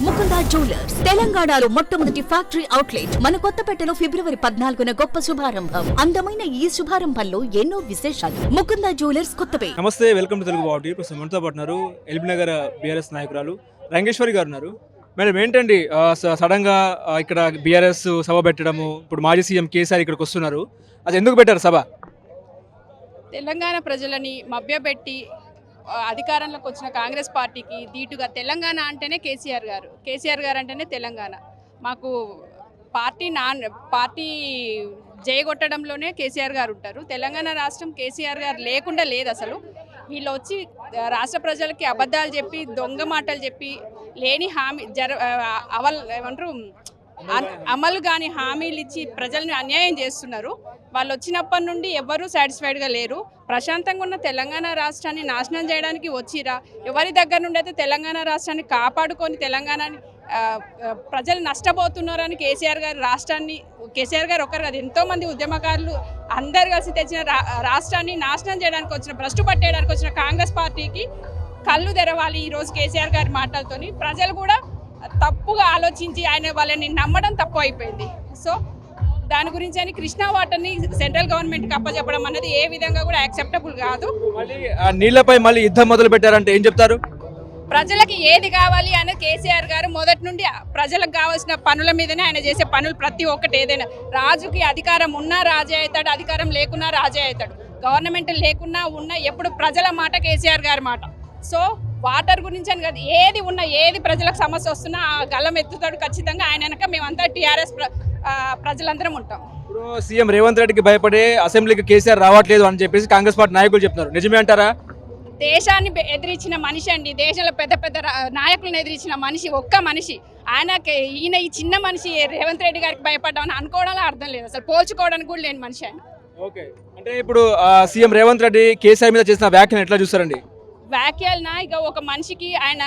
Mukunda jewellers తెలంగాణలో మొట్టమొదటి factory outlet మన కొత్తపేటలో ఫిబ్రవరి 14న గొప్ప శుభారంభం. అందమైన ఈ శుభారంభంలో ఎన్నో విశేషాలు. ముకుందా జ్యువెలర్స్ కొత్తపేట. నమస్తే, వెల్కమ్ టు తెలుగు బావుటీ. ఇప్పుడు మనతో పాటు ఉన్నారు ఎల్బీ నగర్ బీఆర్ఎస్ నాయకురాలు రంగేశ్వరి గారు ఉన్నారు. మేడం, ఏంటండి సడన్ గా ఇక్కడ బీఆర్ఎస్ సభ పెట్టడము, ఇప్పుడు మాజీ సీఎం కేసీఆర్ ఇక్కడికి వస్తున్నారు, అది ఎందుకు పెట్టారు సభ? తెలంగాణ ప్రజలని మభ్యపెట్టి అధికారంలోకి వచ్చిన కాంగ్రెస్ పార్టీకి ధీటుగా తెలంగాణ అంటేనే కేసీఆర్ గారు అంటేనే తెలంగాణ. మాకు పార్టీ జయగొట్టడంలోనే కేసీఆర్ గారు ఉంటారు. తెలంగాణ రాష్ట్రం కేసీఆర్ గారు లేకుండా లేదు అసలు. వీళ్ళు వచ్చి రాష్ట్ర ప్రజలకి అబద్ధాలు చెప్పి, దొంగ మాటలు చెప్పి, లేని హామీ అమలు కాని హామీలు ఇచ్చి ప్రజల్ని అన్యాయం చేస్తున్నారు. వాళ్ళు వచ్చినప్పటి నుండి ఎవరూ సాటిస్ఫైడ్గా లేరు. ప్రశాంతంగా ఉన్న తెలంగాణ రాష్ట్రాన్ని నాశనం చేయడానికి వచ్చిరా. ఎవరి దగ్గర నుండి అయితే తెలంగాణ రాష్ట్రాన్ని కాపాడుకొని తెలంగాణని ప్రజలు నష్టపోతున్నారని కేసీఆర్ గారు ఒకరు కాదు, ఎంతోమంది ఉద్యమకారులు అందరు కలిసి తెచ్చిన రాష్ట్రాన్ని నాశనం చేయడానికి వచ్చిన, భ్రష్టు పట్టేయడానికి వచ్చిన కాంగ్రెస్ పార్టీకి కళ్ళు తెరవాలి ఈరోజు కేసీఆర్ గారి మాటలతోని. ప్రజలు కూడా తప్పుగా ఆలోచించి వాళ్ళని నమ్మడం తప్పు అయిపోయింది. సో దాని గురించి అని కృష్ణా వాటర్ని సెంట్రల్ గవర్నమెంట్కి అప్పచెప్పడం అనేది ఏ విధంగా కూడా యాక్సెప్టబుల్ కాదు. నీళ్లపై మళ్ళీ యుద్ధం మొదలు పెట్టారంటే ఏం చెప్తారు? ప్రజలకి ఏది కావాలి అని కేసీఆర్ గారు మొదటి నుండి ప్రజలకు కావాల్సిన పనుల మీదనే ఆయన చేసే పనులు ప్రతి ఒక్కటి. ఏదైనా రాజుకి అధికారం ఉన్నా రాజే అవుతాడు, అధికారం లేకున్నా రాజే అవుతాడు. గవర్నమెంట్ లేకున్నా ఉన్నా ఎప్పుడు ప్రజల మాట కేసీఆర్ గారి మాట. సో వాటర్ గురించి అని కాదు, ఏది ప్రజలకు సమస్య వస్తున్నా ఆ గల్లం ఎత్తుతాడు ఖచ్చితంగా. ఆయన వెనక మేమంతా టీఆర్ఎస్ ప్రజలందరం ఉంటాం. ఇప్పుడు సీఎం రేవంత్ రెడ్డికి భయపడే అసెంబ్లీకి కేసీఆర్ రావట్లేదు అని చెప్పేసి కాంగ్రెస్ పార్టీ నాయకులు చెప్తున్నారు. నిజమే అంటారా? దేశాన్ని ఎదిరించిన మనిషి అండి, దేశంలో పెద్ద పెద్ద నాయకులను ఎదిరించిన మనిషి, ఒక్క మనిషి. ఈయన ఈ చిన్న మనిషి రేవంత్ రెడ్డి గారికి భయపడ్డామని అనుకోవడంలో అర్థం లేదు, అసలు పోల్చుకోవడానికి కూడా లేని మనిషి ఆయన. ఓకే, అంటే ఇప్పుడు సీఎం రేవంత్ రెడ్డి కేసీఆర్ మీద చేసిన వ్యాఖ్యను ఎట్లా చూస్తారండి? వ్యాఖ్యలన ఇక ఒక మనిషికి ఆయన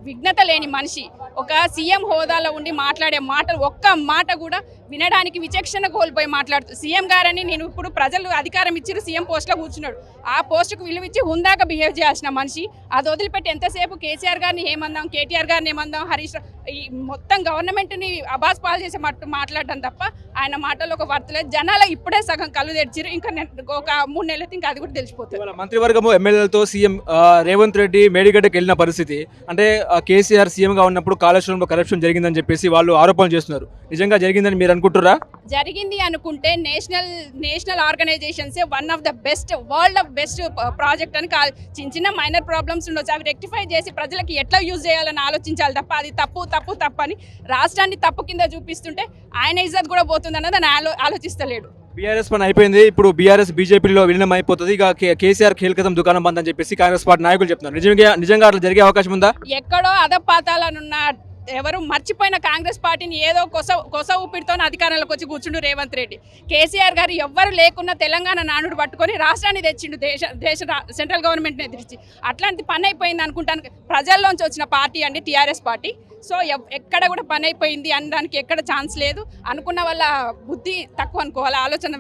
విఘ్నత లేని మనిషి. ఒక సీఎం హోదాలో ఉండి మాట్లాడే మాటలు ఒక్క మాట కూడా వినడానికి విచక్షణ కోల్పోయి మాట్లాడుతూ, సీఎం గారని నేను ఇప్పుడు ప్రజలు అధికారం ఇచ్చారు, సీఎం పోస్ట్లో కూర్చున్నాడు, ఆ పోస్టుకు విలువిచ్చి హుందాగా బిహేవ్ చేయాల్సిన మనిషి. అది వదిలిపెట్టి ఎంతసేపు కేసీఆర్ గారిని ఏమందాం, కేటీఆర్ గారిని ఏమందాం, హరీష్ ఈ మొత్తం గవర్నమెంట్ని అబాస్ పాలు చేసే మాట్లాడడం తప్ప ఆయన మాటలు ఒక వర్తలేదు. జనాలు ఇప్పుడే సగం కళ్ళు తెరిచారు, ఇంకా ఒక 3 నెలలతో ఇంకా అది కూడా తెలిసిపోతుంది. మంత్రివర్గము ఎమ్మెల్యేలతో సీఎం రేవంత్ రెడ్డి మేడిగడ్డకి వెళ్ళిన పరిస్థితి, అంటే కేసీఆర్ సీఎంగా ఉన్నప్పుడు కాళేశ్వరంలో కరప్షన్ జరిగిందని చెప్పేసి వాళ్ళు ఆరోపణలు చేస్తున్నారు. నిజంగా జరిగిందని మీరు అనుకుంటున్నారా? జరిగింది అనుకుంటే నేషనల్ ఆర్గనైజేషన్సే one of the best, world of best project అని చిన్న మైనర్ ప్రాబ్లమ్స్ ఉండొచ్చు, అవి రెక్టిఫై చేసి ప్రజలకి ఎట్లా యూజ్ చేయాలని ఆలోచించాలి తప్ప అది తప్పు అని రాష్ట్రాన్ని తప్పు కింద చూపిస్తుంటే ఆయన ఇజ్జత్ కూడా పోతుంది అన్నది ఆయన ఆలోచిస్తలేడు. బీఆర్ఎస్ పని అయిపోయింది, ఇప్పుడు బీఆర్ఎస్ బీజేపీలో విలీనం అయిపోతుంది, ఇక కేసీఆర్ ఖేల్కతం దుకాణం బంద్ అని చెప్పేసి కాంగ్రెస్ పార్టీ నాయకులు చెప్తున్నారు. నిజంగా అట్లా జరిగే అవకాశం ఉందా? ఎక్కడో అధపాతాలనున్న ఎవరు మర్చిపోయిన కాంగ్రెస్ పార్టీని ఏదో కొస ఊపిడితో అధికారంలోకి వచ్చి కూర్చుండు రేవంత్ రెడ్డి. కేసీఆర్ గారు ఎవ్వరు లేకున్నా తెలంగాణ నానుడు పట్టుకొని రాష్ట్రాన్ని తెచ్చిండు, దేశ సెంట్రల్ గవర్నమెంట్ని ఎదిరించి. అట్లాంటి పని అయిపోయింది అనుకుంటాను. ప్రజల్లోంచి వచ్చిన పార్టీ అండి టీఆర్ఎస్ పార్టీ. సో ఎక్కడ కూడా పని అయిపోయింది అనడానికి ఎక్కడ ఛాన్స్ లేదు. అనుకున్న వాళ్ళ బుద్ధి తక్కువ అనుకోవాలి, ఆలోచన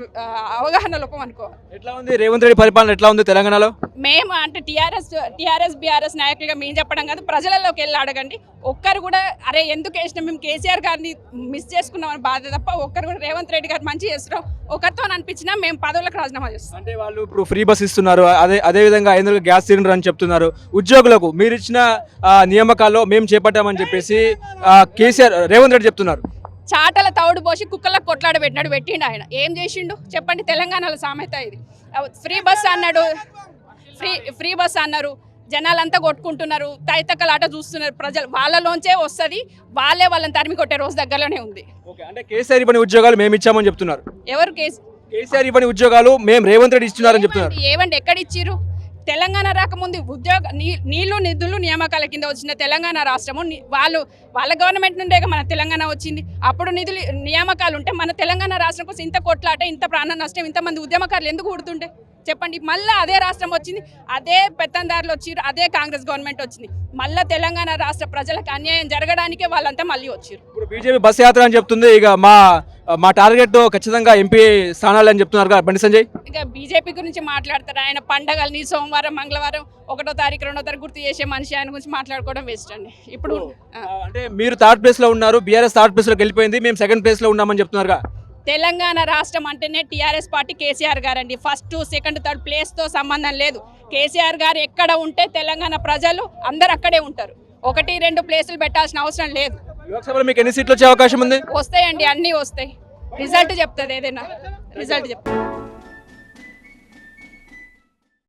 అవగాహన లోపం అనుకోవాలి. ఎట్లా ఉంది రేవంత్ రెడ్డి పరిపాలన, ఎట్లా ఉంది తెలంగాణలో? మేము అంటే టీఆర్ఎస్ బీఆర్ఎస్ నాయకులుగా మేము చెప్పడం కాదు, ప్రజలలోకి వెళ్ళి అడగండి. ఒక్కరు కూడా అరే ఎందుకు వేసినా మేము కేసీఆర్ గారిని మిస్ చేసుకున్నామని బాధ తప్ప ఒక్కరు కూడా రేవంత్ రెడ్డి గారు మంచి చేస్తున్నాం ఒకరితో అనిపించినా మేము పదవులకు రాజీనామా చేస్తాం. అంటే వాళ్ళు ఇప్పుడు ఫ్రీ బస్ ఇస్తున్నారు, అదే విధంగా 500 గ్యాస్ సిలిండర్ అని చెప్తున్నారు. ఉద్యోగులకు మీరు ఇచ్చిన నియామకాల్లో మేము చేపట్టామని చెప్పేసి కేసీఆర్ రేవంత్ రెడ్డి చెప్తున్నారు. చాటల తౌడు పోసి కుక్కలకు కొట్లాడ పెట్టిండు ఆయన. ఏం చేసిండు చెప్పండి? తెలంగాణలో సామెత ఇది. ఫ్రీ బస్ అన్నారు, జనాలంతా కొట్టుకుంటున్నారు, తైతక్కలాట చూస్తున్నారు ప్రజలు. వాళ్ళలోంచే వస్తుంది, వాళ్ళని తరిమి కొట్టే రోజు దగ్గరలోనే ఉంది. అంటే కేసీఆర్ ఇవ్వని ఉద్యోగాలు మేము ఇచ్చామని చెప్తున్నారు. ఎవరు? కేసీఆర్ ఇవ్వని ఉద్యోగాలు మేము రేవంత్ రెడ్డి ఇస్తున్నారని చెప్తున్నారు. ఏవండి ఎక్కడ ఇచ్చిర్రు? తెలంగాణ రాకముందు నీళ్లు నిధులు నియామకాల కింద వచ్చిన తెలంగాణ రాష్ట్రము వాళ్ళ గవర్నమెంట్ నుండే మన తెలంగాణ వచ్చింది. అప్పుడు నిధులు నియామకాలు ఉంటే మన తెలంగాణ రాష్ట్రం కోసం ఇంత కొట్లాట, ఇంత ప్రాణ నష్టం, ఇంతమంది ఉద్యమకారులు ఎందుకు ఊడుతుంటే చెప్పండి? మళ్ళీ అదే రాష్ట్రం వచ్చింది, అదే పెత్తందారులు వచ్చిర్రు, అదే కాంగ్రెస్ గవర్నమెంట్ వచ్చింది. మళ్ళీ తెలంగాణ రాష్ట్ర ప్రజలకు అన్యాయం జరగడానికే వాళ్ళంతా మళ్ళీ వచ్చారు. ఇప్పుడు బీజేపీ బస్ యాత్ర అని చెప్తుంది, ఇక మా టార్గెట్ ఖచ్చితంగా ఎంపీ స్థానాలు అని చెప్తున్నారు బండి సంజయ్. ఇక బీజేపీ గురించి మాట్లాడతారు. ఆయన పండగల్ని సోమవారం మంగళవారం 1వ తారీఖు 2వ తారీఖు గుర్తు చేసే మనిషి, ఆయన గురించి మాట్లాడుకోవడం వేస్ట్ అండి. ఇప్పుడు అంటే మీరు థర్డ్ ప్లేస్ లో ఉన్నారు, బీఆర్ఎస్ థర్డ్ ప్లేస్ లోకి వెళ్ళిపోయింది, మేము సెకండ్ ప్లేస్ లో ఉన్నామని చెప్తున్నారుగా. తెలంగాణ రాష్ట్రం అంటేనే టీఆర్ఎస్ పార్టీ కేసీఆర్ గారు అండి. ఫస్ట్ సెకండ్ థర్డ్ ప్లేస్తో సంబంధం లేదు. కేసీఆర్ గారు ఎక్కడ ఉంటే తెలంగాణ ప్రజలు అందరు అక్కడే ఉంటారు. 1-2 ప్లేసులు పెట్టాల్సిన అవసరం లేదు. లోక్సభలో మీకు ఎన్ని సీట్లు వచ్చే అవకాశం ఉంది? వస్తాయండి, అన్నీ వస్తాయి. రిజల్ట్ చెప్తుంది, ఏదైనా రిజల్ట్ చెప్తుంది.